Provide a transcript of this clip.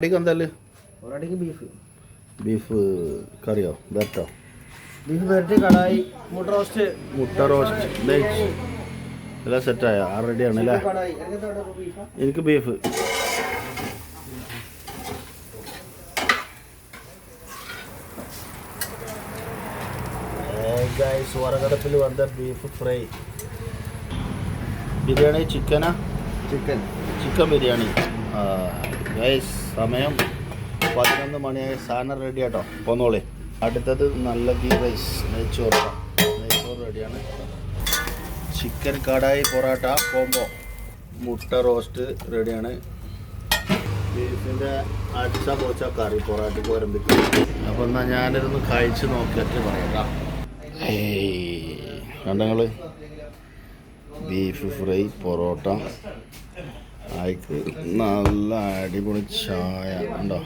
എന്തായാലും ഒരടിക്ക് beef beef കറിയോ Beto beef വരട്ടി കടായി മുട്ട റോസ്റ്റ് നെയ്ച്ച് എല്ലാം സെറ്റായ റെഡിയാണ് അല്ലേ? കടായി എനിക്ക് ബീഫ്. വറകടപ്പിൽ വന്ന beef fry. Biryani chicken biryani. Guys സമയം 11 മണിയായി. സാധനം റെഡി ആട്ടോ, പോന്നോളി. അടുത്തത് നല്ല ഗീ റൈസ് നെയ്ച്ചോറ് റെഡിയാണ്. Chicken kadai parotta combo. മുട്ട റോസ്റ്റ് റെഡിയാണ്. ബീഫിൻ്റെ അടിച്ച പൊളിച്ച കറി പൊറോട്ടയ്ക്ക് വരുമ്പോഴേക്കും. അപ്പോൾ എന്നാൽ ഞാനിരുന്ന് കഴിച്ച് നോക്കിയിട്ട് പറയാം. കണ്ടങ്ങൾ ബീഫ് ഫ്രൈ പൊറോട്ട ആയിക്ക് നല്ല അടിപൊളി ചായ ഉണ്ടോ?